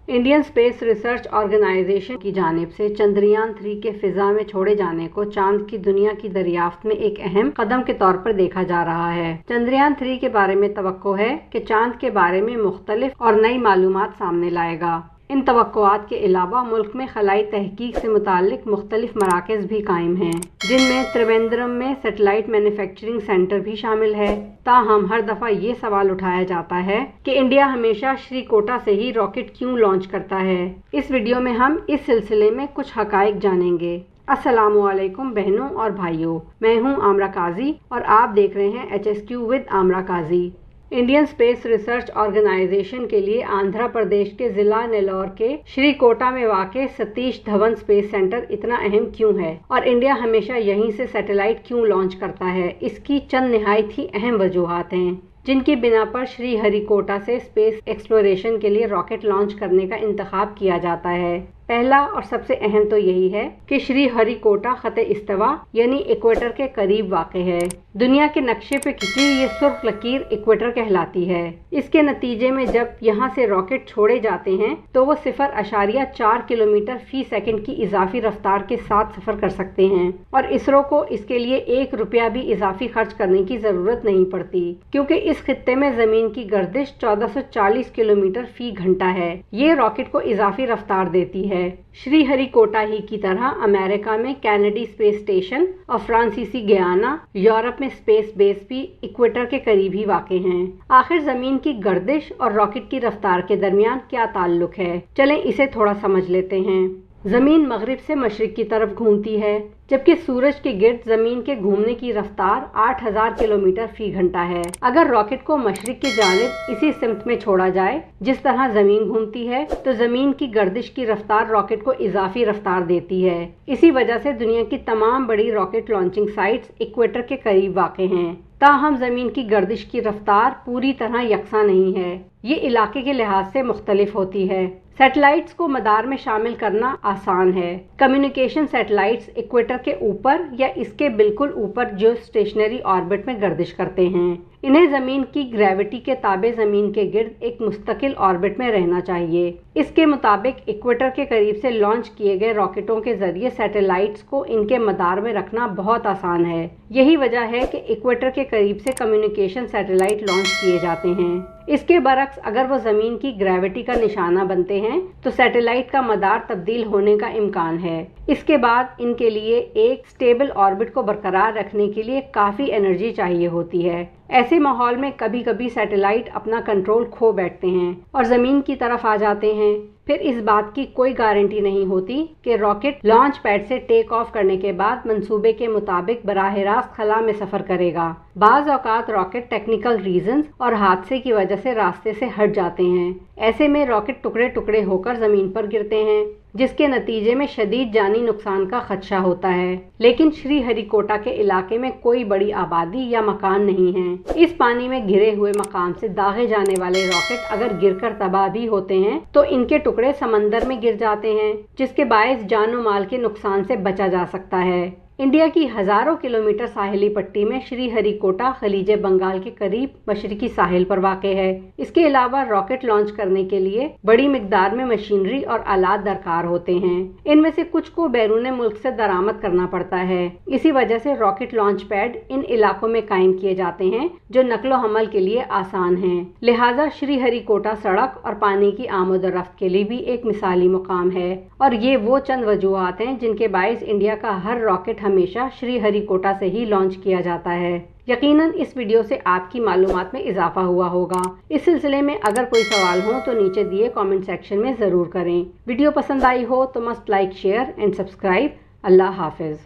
Indian space research organisation की जानिब से चंद्रयान 3 के फिजा में छोड़े जाने को चांद की दुनिया की दरियाफ्त में एक अहम कदम के तौर पर देखा जा रहा है। चंद्रयान 3 के बारे में तवक्को है कि चांद के बारे में मुख्तलिफ और नई मालूमात सामने लाएगा। इन तवक्कुआत के अलावा मुल्क में खलाई तहकीक से मुताल्लिक मुख्तलिफ मराकज़ भी कायम हैं, जिनमें त्रिवेंद्रम में सेटेलाइट मैन्युफैक्चरिंग सेंटर भी शामिल है। ताहम हर दफ़ा ये सवाल उठाया जाता है कि इंडिया हमेशा श्रीकोटा से ही रॉकेट क्यों लॉन्च करता है। इस वीडियो में हम इस सिलसिले में कुछ हक़ाइक़ जानेंगे। अस्सलामुअलैकुम बहनों और भाइयों, मैं हूँ आमरा काजी और आप देख रहे हैं HSQ विद आमरा काजी। इंडियन स्पेस रिसर्च ऑर्गेनाइजेशन के लिए आंध्र प्रदेश के ज़िला नेल्लोर के श्रीकोटा में वाक़ सतीश धवन स्पेस सेंटर इतना अहम क्यों है और इंडिया हमेशा यहीं से सैटेलाइट क्यों लॉन्च करता है, इसकी चंद निहायत ही अहम वजूहात हैं जिनकी बिना पर श्रीहरिकोटा से स्पेस एक्सप्लोरेशन के लिए रॉकेट लॉन्च करने का इंतखाब किया जाता है। पहला और सबसे अहम तो यही है कि श्रीहरिकोटा ख़त इस्तवा यानी इक्वेटर के करीब वाक़ है। दुनिया के नक्शे पे खिंची ये सुर्ख लकीर इक्वेटर कहलाती है। इसके नतीजे में जब यहाँ से रॉकेट छोड़े जाते हैं तो वो 0.4 किलोमीटर फी सेकंड की इजाफी रफ्तार के साथ सफ़र कर सकते हैं और इसरो को इसके लिए 1 रुपया भी इजाफी खर्च करने की ज़रूरत नहीं पड़ती, क्योंकि इस खित्ते में ज़मीन की गर्दिश 1440 किलोमीटर फी घंटा है। ये रॉकेट को इजाफी रफ्तार देती है। श्रीहरिकोटा ही की तरह अमेरिका में कैनेडी स्पेस स्टेशन और फ्रांसीसी गयाना, यूरोप में स्पेस बेस भी इक्वेटर के करीब ही वाक़ हैं। आखिर जमीन की गर्दिश और रॉकेट की रफ्तार के दरमियान क्या ताल्लुक है, चलें इसे थोड़ा समझ लेते हैं। जमीन मगरिब से मशरिक की तरफ घूमती है, जबकि सूरज के गिर्द जमीन के घूमने की रफ्तार 8000 किलोमीटर फी घंटा है। अगर रॉकेट को मशरिक की जानिब इसी सिमत में छोड़ा जाए जिस तरह जमीन घूमती है, तो जमीन की गर्दिश की रफ्तार रॉकेट को इजाफी रफ्तार देती है। इसी वजह से दुनिया की तमाम बड़ी रॉकेट लॉन्चिंग साइट्स इक्वेटर के करीब वाक़ हैं। ताहम जमीन की गर्दिश की रफ्तार पूरी तरह यकसा नहीं है, ये इलाके के लिहाज से मुख्तलिफ होती है। सैटेलाइट्स को मदार में शामिल करना आसान है। कम्युनिकेशन सैटेलाइट्स इक्वेटर के ऊपर या इसके बिल्कुल ऊपर जो स्टेशनरी ऑर्बिट में गर्दिश करते हैं, इन्हें ज़मीन की ग्रेविटी के ताबे ज़मीन के गिर्द एक मुस्तकिल ऑर्बिट में रहना चाहिए। इसके मुताबिक इक्वेटर के करीब से लॉन्च किए गए रॉकेटों के ज़रिए सैटेलाइट्स को इनके मदार में रखना बहुत आसान है। यही वजह है कि इक्वेटर के करीब से कम्युनिकेशन सैटेलाइट लॉन्च किए जाते हैं। इसके बरक्स अगर वो ज़मीन की ग्रेविटी का निशाना बनते हैं तो सैटेलाइट का मदार तब्दील होने का इम्कान है। इसके बाद इनके लिए एक स्टेबल ऑर्बिट को बरकरार रखने के लिए काफ़ी एनर्जी चाहिए होती है। ऐसे माहौल में कभी कभी सैटेलाइट अपना कंट्रोल खो बैठते हैं और ज़मीन की तरफ आ जाते हैं। फिर इस बात की कोई गारंटी नहीं होती कि रॉकेट लॉन्च पैड से टेक ऑफ करने के बाद मंसूबे के मुताबिक बराह रास्त खला में सफ़र करेगा। बाज़ औक़ात रॉकेट टेक्निकल रीजंस और हादसे की वजह से रास्ते से हट जाते हैं। ऐसे में रॉकेट टुकड़े टुकड़े होकर ज़मीन पर गिरते हैं, जिसके नतीजे में शदीद जानी नुकसान का खदशा होता है। लेकिन श्रीहरिकोटा के इलाके में कोई बड़ी आबादी या मकान नहीं है। इस पानी में घिरे हुए मकाम से दागे जाने वाले रॉकेट अगर गिरकर तबाह भी होते हैं तो इनके टुकड़े समंदर में गिर जाते हैं, जिसके बायस जानो माल के नुकसान से बचा जा सकता है। इंडिया की हज़ारों किलोमीटर साहिली पट्टी में श्रीहरिकोटा खलीज बंगाल के करीब मशरिकी साहिल पर वाक़ है। इसके अलावा रॉकेट लॉन्च करने के लिए बड़ी मिकदार में मशीनरी और आलात दरकार होते हैं। इनमें से कुछ को बैरून मुल्क से दरामद करना पड़ता है। इसी वजह से रॉकेट लॉन्च पैड इन इलाकों में कायम किए जाते हैं जो नकलो हमल के लिए आसान हैं। लिहाजा श्रीहरिकोटा सड़क और पानी की आमद और रफ्त के लिए भी एक मिसाली मुकाम है और ये वो चंद वजूहात हैं जिनके बायस इंडिया का हर रॉकेट हमेशा श्रीहरिकोटा से ही लॉन्च किया जाता है। यकीनन इस वीडियो से आपकी मालूमात में इजाफा हुआ होगा। इस सिलसिले में अगर कोई सवाल हो तो नीचे दिए कमेंट सेक्शन में ज़रूर करें। वीडियो पसंद आई हो तो must like, share and subscribe. अल्लाह हाफिज़।